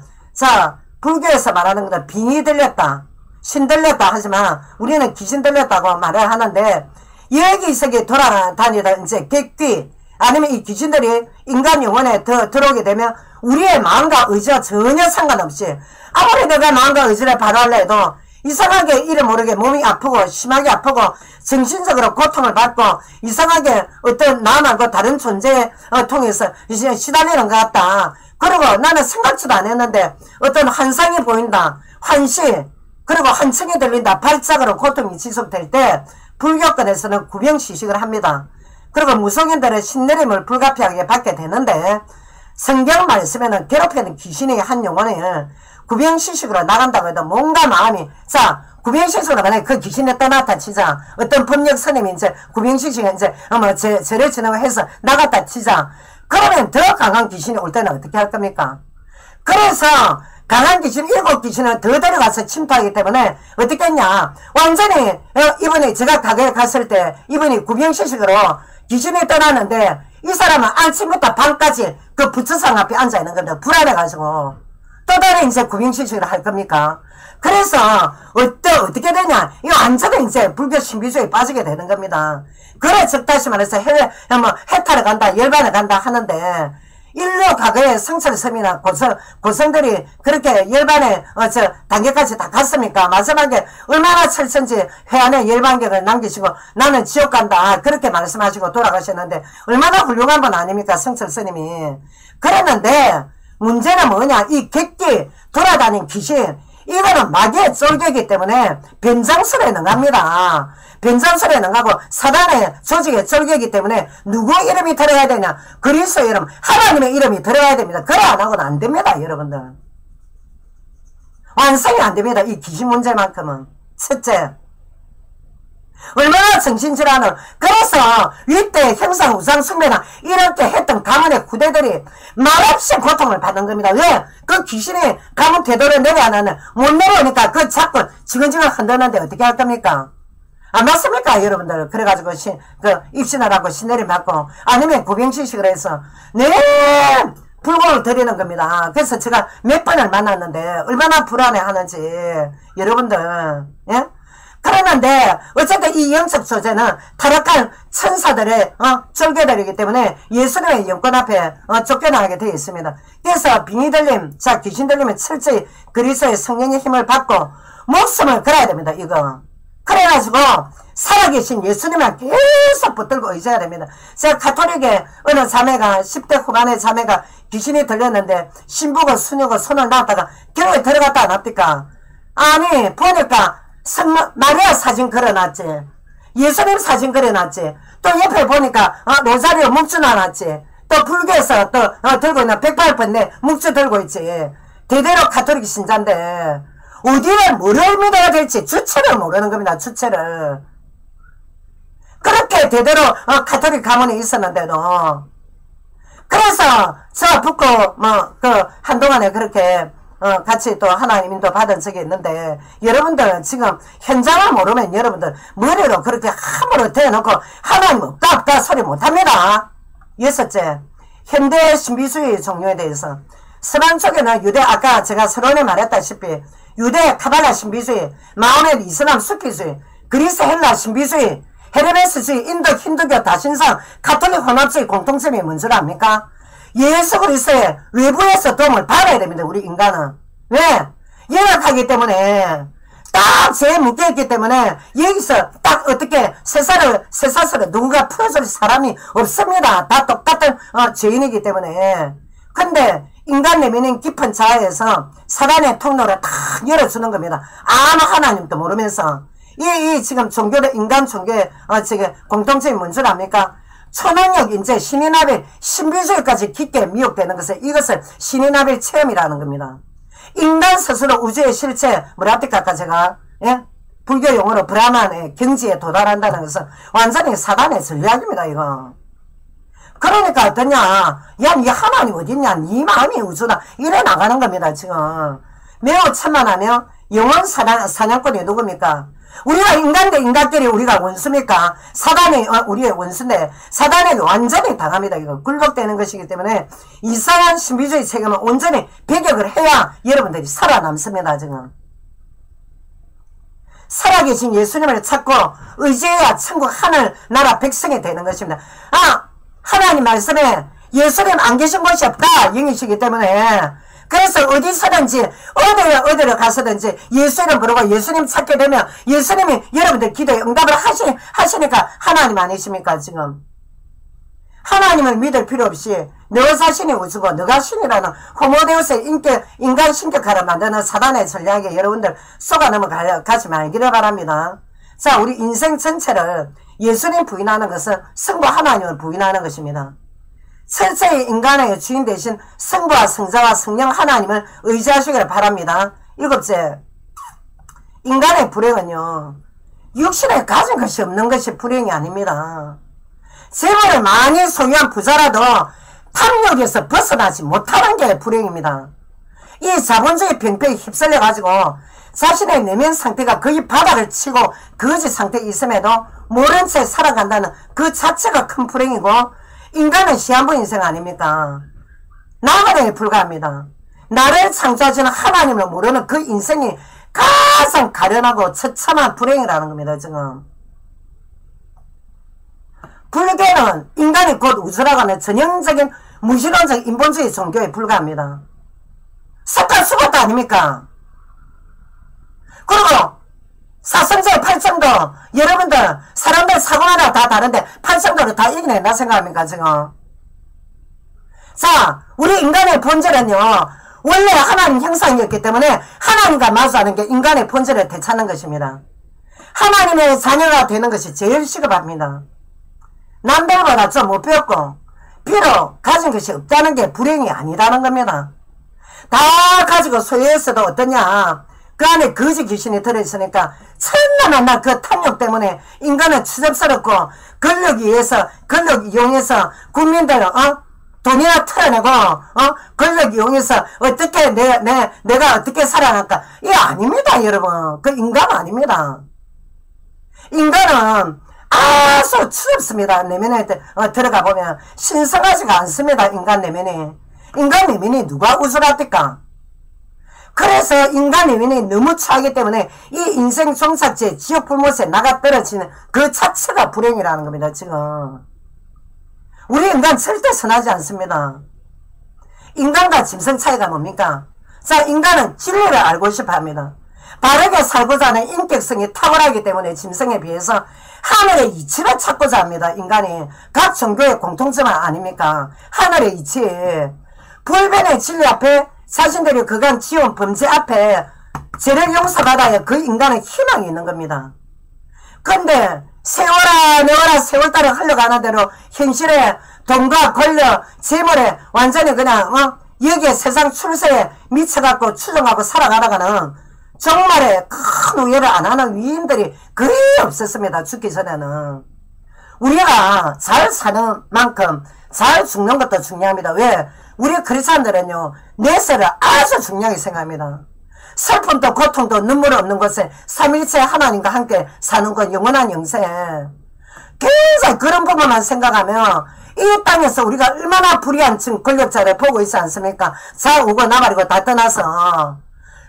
불교에서 말하는 것은 빙의 들렸다, 신 들렸다 하지만 우리는 귀신 들렸다고 말을 하는데 여기저기 돌아다니다 이제 객귀 아니면 이 귀신들이 인간 영혼에 들어오게 되면 우리의 마음과 의지와 전혀 상관없이 아무리 내가 마음과 의지를 발휘하려 해도 이상하게 이래 모르게 몸이 아프고 심하게 아프고 정신적으로 고통을 받고 이상하게 어떤 나만과 다른 존재에 통해서 시달리는 것 같다. 그리고 나는 생각지도 안 했는데 어떤 환상이 보인다. 환시, 그리고 한층이 들린다. 발작으로 고통이 지속될 때 불교권에서는 구병시식을 합니다. 그리고 무속인들은 신내림을 불가피하게 받게 되는데 성경 말씀에는 괴롭히는 귀신의 한 영혼을 구병시식으로 나간다고 해도 뭔가 마음이 자 구병시식으로 만약에 그 귀신이 떠났다 치자 어떤 법력 스님이 이제 구병시식에 이제 절을 지내고 해서 나갔다 치자 그러면 더 강한 귀신이 올 때는 어떻게 할 겁니까? 그래서 강한 귀신 7귀신을 더 데려가서 침투하기 때문에 어떻게 했냐 완전히 이분이 제가 가게에 갔을 때 이분이 구병시식으로 귀신이 떠났는데 이 사람은 아침부터 밤까지 그 부처상 앞에 앉아있는 겁니다. 불안해가지고 또 다른 이제 구병시식을 할 겁니까? 그래서 어떻게 되냐 이 완전히 이제 불교 신비주의에 빠지게 되는 겁니다. 그래 즉 다시 말해서 해탈을 간다 열반을 간다 하는데 일로 과거에 성철섬이나 고성들이 그렇게 열반의 단계까지 다 갔습니까? 마지막에 얼마나 철선지 회안의 열반경을 남기시고 나는 지옥 간다 그렇게 말씀하시고 돌아가셨는데 얼마나 훌륭한 분 아닙니까? 성철스님이. 그랬는데 문제는 뭐냐 이 객기 돌아다닌 귀신 이거는 마귀의 쫄개이기 때문에 변장술에 능합니다. 변장술에 능하고 사단의 조직의 쫄개이기 때문에 누구 이름이 들어가야 되냐 그리스도 이름 하나님의 이름이 들어가야 됩니다. 그래 안 하고는 안 됩니다. 여러분들 완성이 안 됩니다. 이 귀신 문제만큼은. 첫째 얼마나 정신질환을 그래서 위대 형상 우상 숭배나 이렇게 했던 가문의 후대들이 말없이 고통을 받는 겁니다. 왜? 그 귀신이 가문 태도를 내려가는 못 내려오니까 그 자꾸 지근지근 흔드는데 어떻게 할 겁니까? 안 맞습니까 여러분들? 그래가지고 입신하라고 신내림 받고 아니면 구병시식을 해서 불공을 드리는 겁니다. 그래서 제가 몇 번을 만났는데 얼마나 불안해하는지 여러분들 예? 그러는데 어쨌든 이 영적 소재는 타락한 천사들의 쫄개들이기 때문에 예수님의 영권 앞에 쫓겨나게 되어 있습니다. 그래서 빙의 들림, 자 귀신 들리면 철저히 그리스도의 성령의 힘을 받고 목숨을 걸어야 됩니다. 이거 그래가지고 살아계신 예수님을 계속 붙들고 의지해야 됩니다. 제가 가톨릭에 어느 자매가 10대 후반의 자매가 귀신이 들렸는데 신부고 수녀고 손을 놨다가 교회에 들어갔다 안 합니까? 아니 보니까 마리아 사진 걸어놨지. 예수님 사진 걸어놨지. 또 옆에 보니까 로자리오 묵주 놔놨지. 또 불교에서 또 들고 있는 108번네 묵주 들고 있지. 대대로 가톨릭 신자인데 어디를 뭐를 믿어야 될지 주체를 모르는 겁니다. 주체를. 그렇게 대대로 가톨릭 가문에 있었는데도 그래서 저 붙고 한동안에 그렇게 같이 또 하나님 인도 받은 적이 있는데 여러분들 지금 현장을 모르면 여러분들 머리로 그렇게 함부로 대놓고 하나님 없다 소리 못합니다. 여섯째 현대 신비주의 종류에 대해서 서방 쪽에는 유대 아까 제가 서론에 말했다시피 유대 카발라 신비주의 마호멧 이슬람 수피주의 그리스 헬라 신비주의 헤르메스주의 인도 힌두교 다신상 가톨릭 혼합주의 공통점이 뭔 줄 압니까? 예수 그리스도의 외부에서 도움을 받아야 됩니다. 우리 인간은. 왜? 연약하기 때문에 딱 죄에 묶여있기 때문에 여기서 딱 어떻게 쇠사슬을 누군가 풀어줄 사람이 없습니다. 다 똑같은 죄인이기 때문에. 근데 인간 내면인 깊은 자아에서 사단의 통로를 탁 열어주는 겁니다. 아무 하나님도 모르면서. 이 지금 종교의 인간 종교의 지금 공통점이 뭔 줄 압니까? 초능력 인재 신인아벨 신비주의까지 깊게 미혹되는 것을 이것을 신인아벨 체험이라는 겁니다. 인간 스스로 우주의 실체 뭐랍니까 아까 제가 예? 불교 용어로 브라만의 경지에 도달한다는 것은 완전히 사단의 전략입니다. 이거. 그러니까 어떠냐 야 니 하나님 어딨냐 니 마음이 우주다 이래 나가는 겁니다. 지금 매우 천만하며 영원 사냥꾼이 누굽니까? 우리가 인간 대 인간끼리 우리가 원수입니까? 사단이 우리의 원수인데 사단에게 완전히 당합니다. 이거 굴복되는 것이기 때문에 이상한 신비주의 체계는 온전히 배격을 해야 여러분들이 살아남습니다. 지금 살아계신 예수님을 찾고 의지해야 천국 하늘 나라 백성이 되는 것입니다. 하나님 말씀에 예수님 안 계신 곳이 없다 영이시기 때문에 그래서 어디서든지 어디를 가서든지 예수 이름 부르고 예수님 찾게 되면 예수님이 여러분들 기도에 응답을 하시니까 하나님 아니십니까? 지금 하나님을 믿을 필요 없이 너 자신이 우주고 너가 신이라는 호모데우스의 인간 신격화를 만드는 사단의 전략에 여러분들 속아 넘어가지 말기를 바랍니다. 자, 우리 인생 전체를 예수님 부인하는 것은 성부 하나님을 부인하는 것입니다. 철저히 인간의 주인 대신 성부와 성자와 성령 하나님을 의지하시기를 바랍니다. 7째, 인간의 불행은요, 육신에 가진 것이 없는 것이 불행이 아닙니다. 재물을 많이 소유한 부자라도 탐욕에서 벗어나지 못하는 게 불행입니다. 이 자본주의 병폐에 휩쓸려가지고 자신의 내면 상태가 거의 바닥을 치고 거지 상태에 있음에도 모른 채 살아간다는 그 자체가 큰 불행이고, 인간은 시한부 인생 아닙니까? 나그네에 불과합니다. 나를 창조하시는 하나님을 모르는 그 인생이 가장 가련하고 처참한 불행이라는 겁니다. 지금 불교는 인간이 곧 우주라고 하는 전형적인 무신론적 인본주의 종교에 불과합니다. 석가 수고도 아닙니까? 그리고 사성제의 팔정도, 여러분들 사람들 사고마다 다 다른데 팔정도를 다 이겨낸다 생각합니까 지금? 자, 우리 인간의 본질은요, 원래 하나님 형상이었기 때문에 하나님과 마주하는 게 인간의 본질을 되찾는 것입니다. 하나님의 자녀가 되는 것이 제일 시급합니다. 남들보다 좀 못 배웠고 비록 가진 것이 없다는 게 불행이 아니라는 겁니다. 다 가지고 소유했어도 어떠냐, 그 안에 거지 귀신이 들어있으니까 천만한 그 탐욕 때문에 인간은 추접스럽고, 권력 위해서 권력 이용해서 국민들 돈이나 털어내고 권력 이용해서 어떻게 내가 어떻게 살아갈까, 이게 아닙니다. 여러분, 그 인간 아닙니다. 인간은 아주 추접습니다. 내면에 들어가 보면 신성하지가 않습니다. 인간 내면이. 인간 내면이 누가 우스랍니까? 그래서 인간 내면이 너무 차기 때문에 이 인생 종착지에 지옥 불못에 나가 떨어지는 그 자체가 불행이라는 겁니다. 지금 우리 인간 절대 선하지 않습니다. 인간과 짐승 차이가 뭡니까? 자, 인간은 진리를 알고 싶어 합니다. 바르게 살고자 하는 인격성이 탁월하기 때문에 짐승에 비해서 하늘의 이치를 찾고자 합니다. 인간이 각 종교의 공통점 아닙니까? 하늘의 이치, 불변의 진리 앞에 자신들이 그간 지은 범죄 앞에 죄를 용서받아야 그 인간의 희망이 있는 겁니다. 근데 세월아 내월아 세월 따라 흘러가는 대로 현실에 돈과 권력, 재물에 완전히 그냥 여기에 세상 출세에 미쳐갖고 추종하고 살아가다가는 정말에 큰 우열을 안 하는 위인들이 거의 없었습니다. 죽기 전에는. 우리가 잘 사는 만큼 잘 죽는 것도 중요합니다. 왜? 우리 크리스찬들은요, 내세를 아주 중요하게 생각합니다. 슬픔도 고통도 눈물 없는 곳에 삼일체 하나님과 함께 사는 건 영원한 영생. 굉장히 그런 부분만 생각하면 이 땅에서 우리가 얼마나 불의한 권력자를 보고 있지 않습니까? 좌우고 나발이고 다 떠나서.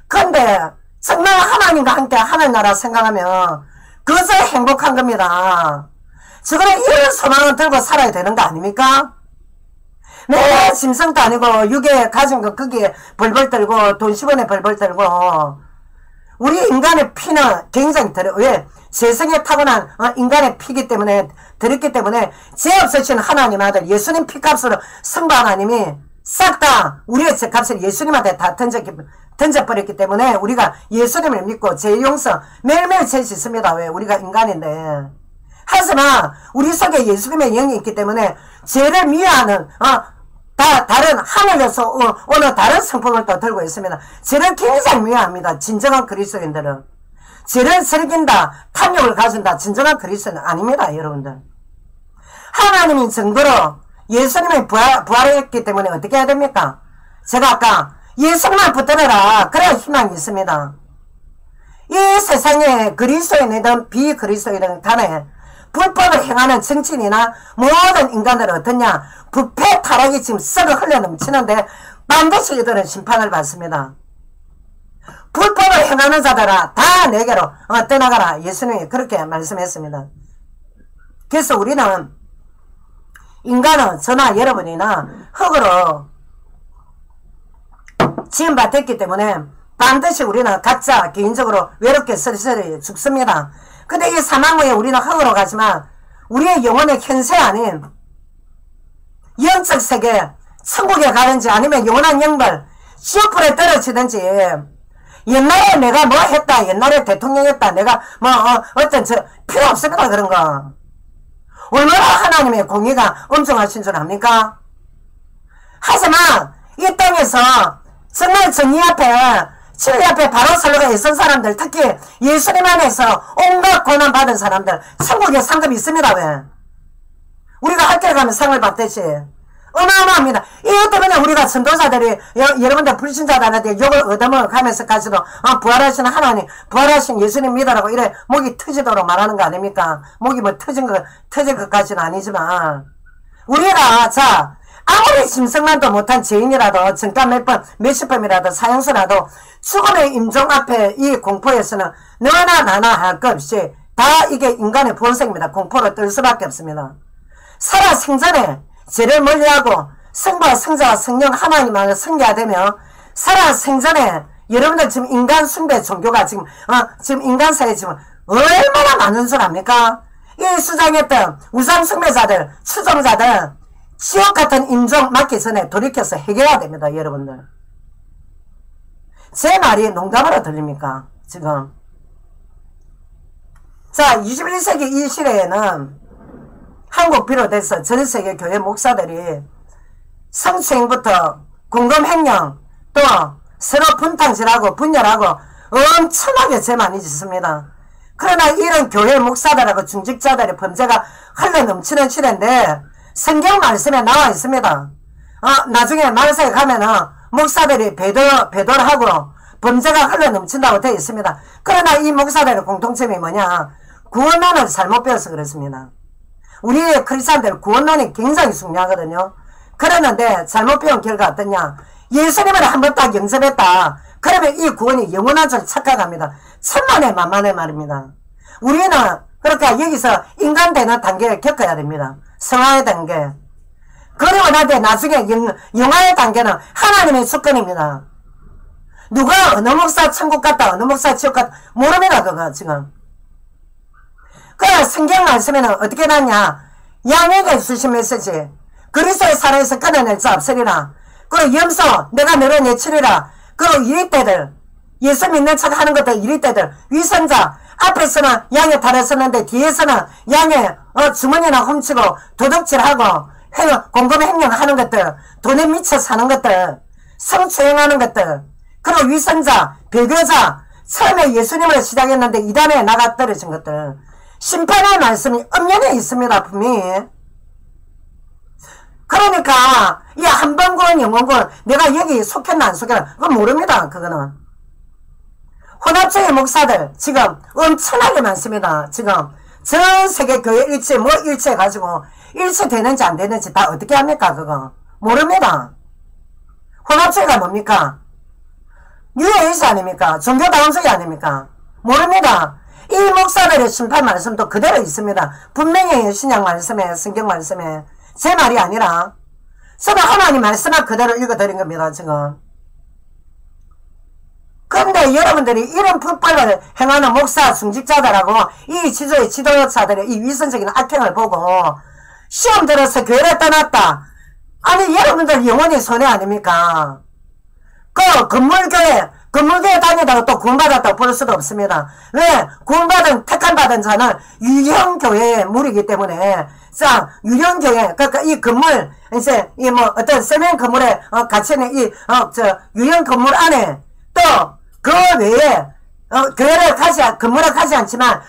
근데 정말 하나님과 함께 하늘나라 생각하면 그저 행복한 겁니다. 저거는 이런 소망을 들고 살아야 되는 거 아닙니까? 내 짐승도 아니고 육에 가진 거 거기에 벌벌 떨고 돈 10원에 벌벌 떨고. 우리 인간의 피는 굉장히 왜? 재성에 타고난 인간의 피기 때문에 들었기 때문에 죄 없으신 하나님 아들 예수님 피값으로 성부 하나님이 싹 다 우리의 죄값을 예수님한테 다 던져버렸기 때문에 우리가 예수님을 믿고 죄 용서 매일매일 죄 짓습니다. 왜? 우리가 인간인데. 하지만 우리 속에 예수님의 영이 있기 때문에 죄를 미워하는 다른 하늘에서 오는 다른 성품을 또 들고 있습니다. 죄를 굉장히 미워합니다. 진정한 그리스도인들은. 죄를 즐긴다, 탐욕을 가진다, 진정한 그리스도는 아닙니다. 여러분들. 하나님이 정도로 예수님이 부활했기 때문에 어떻게 해야 됩니까? 제가 아까 예수님만 붙들어라, 그래야 희망이 있습니다. 이 세상에 그리스도인이든 비그리스도인이든 간에 불법을 행하는 정치인이나 모든 인간들은 어떠냐, 부패 타락이 지금 썩어 흘러 넘치는데 반드시 이들은 심판을 받습니다. 불법을 행하는 자들아 다 내게로 떠나가라. 예수님이 그렇게 말씀했습니다. 그래서 우리는 인간은 저나 여러분이나 흙으로 지음받았기 때문에 반드시 우리는 각자 개인적으로 외롭게 쓸쓸히 죽습니다. 근데 이 사망 후에 우리는 흙으로 가지만 우리의 영혼의 현세 아닌 영적 세계, 천국에 가든지 아니면 영원한 영벌 지옥불에 떨어지든지. 옛날에 내가 뭐 했다, 옛날에 대통령 했다, 내가 뭐 어떤 필요 없습니다. 그런 거. 얼마나 하나님의 공의가 엄중하신 줄 압니까? 하지만 이 땅에서 정말 정의 앞에 진리 앞에 바로 설로가 있은 사람들, 특히 예수님 안에서 온갖 고난 받은 사람들 천국에 상급이 있습니다. 왜? 우리가 학교에 가면 상을 받듯이 어마어마합니다. 이것 때문에 우리가 전도자들이 여러분들 불신자들한테 욕을 얻어먹어가면서까지도 부활하신 하나님, 부활하신 예수님 믿으라고 이래 목이 터지도록 말하는 거 아닙니까? 목이 뭐 터질 것까지는 아니지만 우리가 아무리 짐승만도 못한 죄인이라도 정가 몇십 번이라도 사형수라도 죽음의 임종 앞에 이 공포에서는 너나 나나 할 것 없이 다 이게 인간의 본성입니다. 공포를 떨 수밖에 없습니다. 살아 생전에 죄를 멀리하고 성부와 성자와 성령 하나님만을 섬겨야되며 살아 생전에 여러분들 지금 인간 숭배 종교가 지금 인간사에 지금 얼마나 많은 줄 압니까? 이 수장했던 우상 숭배자들, 추종자들 지옥 같은 임종 맞기 전에 돌이켜서 해결해야 됩니다. 여러분들. 제 말이 농담으로 들립니까? 지금. 자, 21세기 이 시대에는 한국 비롯해서 전세계 교회 목사들이 성추행부터 공금횡령 또 서로 분탕질하고 분열하고 엄청나게 죄 많이 짓습니다. 그러나 이런 교회 목사들하고 중직자들의 범죄가 흘러넘치는 시대인데 성경 말씀에 나와 있습니다. 나중에 말세에 가면은 목사들이 배도를 하고 범죄가 흘러넘친다고 되어 있습니다. 그러나 이 목사들의 공통점이 뭐냐? 구원론을 잘못 배워서 그렇습니다. 우리 크리스찬들 구원론이 굉장히 중요하거든요. 그러는데 잘못 배운 결과 어떠냐? 예수님을 한번 딱 영접했다. 그러면 이 구원이 영원한 줄 착각합니다. 천만에 만만의 말입니다. 우리는 그러니까 여기서 인간 되는 단계를 겪어야 됩니다. 성화의 단계. 그리고 나한테 나중에 영화의 단계는 하나님의 주권입니다. 누가 어느 목사 천국 갔다 어느 목사 지옥 갔다 모릅니다. 그거 지금. 그래 성경 말씀에는 어떻게 나냐? 양에게 주신 메시지. 그리스도의 살아에서 끊어낼 자 없으리라. 그리고 염소 내가 너를 내치리라. 그리고 이리떼들 예수 믿는 척 하는 것들 이리떼들 위선자 앞에서는 양에 달았었는데 뒤에서는 양의 주머니나 훔치고 도둑질하고 공금횡령하는 것들 돈에 미쳐 사는 것들 성추행하는 것들 그리고 위선자 배교자 처음에 예수님을 시작했는데 이단에 나가 떨어진 것들 심판의 말씀이 엄연히 있습니다. 분명히. 그러니까 이 한번구원 영원구원 내가 여기 속했나 안 속했나 그건 모릅니다. 그거는. 혼합주의 목사들 지금 엄청나게 많습니다. 지금 전 세계 교회 일치 뭐 일치 해가지고 일치 되는지 안 되는지 다 어떻게 합니까? 그거 모릅니다. 혼합주의가 뭡니까? 뉴에이지 아닙니까? 종교다원주의 아닙니까? 모릅니다. 이 목사들의 심판 말씀도 그대로 있습니다. 분명히 신약 말씀에 성경 말씀에 제 말이 아니라 저도 하나님 말씀을 그대로 읽어드린 겁니다. 지금. 근데 여러분들이 이런 불법을 행하는 목사 중직자들하고 이 지도의 지도자들의 이 위선적인 악행을 보고 시험 들어서 교회를 떠났다. 아니 여러분들 영원히 손해 아닙니까? 그 건물교회 다니다가 또 구원받았다고 볼 수도 없습니다. 왜? 구원받은 택함받은 자는 유형교회의 물이기 때문에 자 유형교회 그러니까 이 건물 이제 이 뭐 어떤 세면 건물에 같이 있는 이 유형 건물 안에 또 그 외에 교회를 건물을 가지 않지만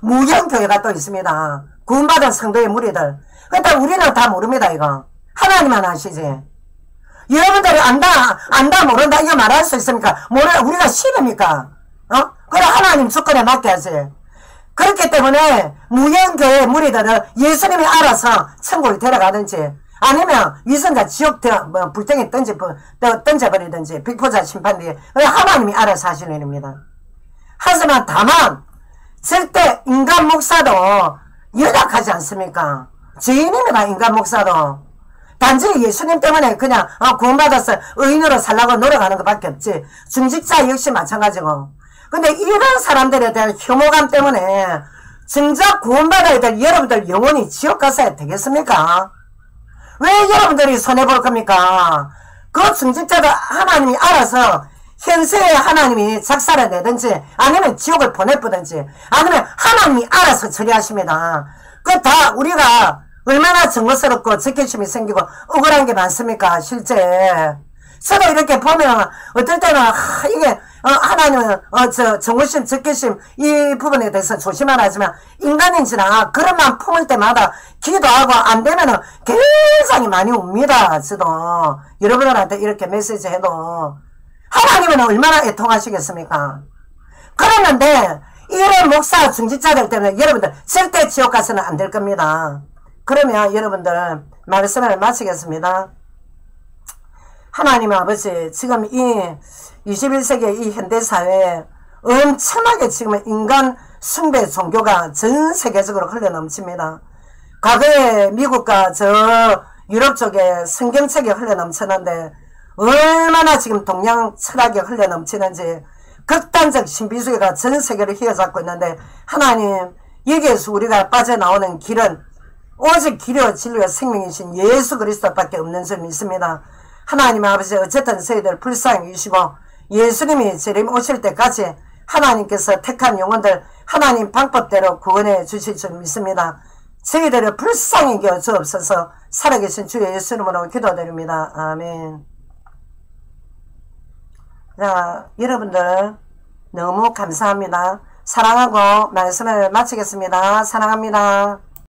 무형 교회가 또 있습니다. 구원받은 성도의 무리들. 그러니까 우리는 다 모릅니다. 이거 하나님만 아시지. 여러분들이 안다 모른다 이거 말할 수 있습니까? 우리가 싫습니까? 그래 하나님 주권에 맡겨야지. 그렇기 때문에 무형교회 무리들은 예수님이 알아서 천국을 데려가든지 아니면 위선자 지옥 불덩이 던져버리든지 빅포자 심판뒤에 하나님이 알아서 하시는 일입니다. 하지만 다만 절대 인간 목사도 연약하지 않습니까? 죄인입니다. 인간 목사도. 단지 예수님 때문에 그냥 구원받아서 의인으로 살라고 노력하는 것밖에 없지. 중직자 역시 마찬가지고. 근데 이런 사람들에 대한 혐오감 때문에 정작 구원받아야 될 여러분들 영원히 지옥 가서야 되겠습니까? 왜 여러분들이 손해볼 겁니까? 그 중직자들 하나님이 알아서 현세에 하나님이 작사를 내든지 아니면 지옥을 보내쁘든지 아니면 하나님이 알아서 처리하십니다. 그 다 우리가 얼마나 정거스럽고 적개심이 생기고 억울한 게 많습니까? 실제 저도 이렇게 보면 어떨 때는 이게 하나님은 정거심 적개심 이 부분에 대해서 조심하라 하지만 인간인지라 그런 마음 품을 때마다 기도하고 안 되면은 굉장히 많이 웁니다. 저도 여러분들한테 이렇게 메시지 해도 하나님은 얼마나 애통하시겠습니까? 그랬는데 이런 목사 중직자들 때문에 여러분들 절대 지옥 가서는 안 될 겁니다. 그러면 여러분들 말씀을 마치겠습니다. 하나님 아버지, 지금 이 21세기 이 현대사회에 엄청나게 지금 인간 숭배 종교가 전 세계적으로 흘러넘칩니다. 과거에 미국과 저 유럽 쪽에 성경책이 흘러넘치는데 얼마나 지금 동양 철학이 흘러넘치는지 극단적 신비주의가 전 세계를 휘어잡고 있는데 하나님 여기에서 우리가 빠져나오는 길은 오직 길이와 진리와 생명이신 예수 그리스도밖에 없는 줄 믿습니다. 하나님 아버지 어쨌든 저희들 불쌍히 여기시고 예수님이 재림 오실 때까지 하나님께서 택한 영혼들 하나님 방법대로 구원해 주실 줄 믿습니다. 저희들을 불쌍히 여겨 주옵소서. 살아계신 주 예수님으로 기도드립니다. 아멘. 자, 여러분들 너무 감사합니다. 사랑하고 말씀을 마치겠습니다. 사랑합니다.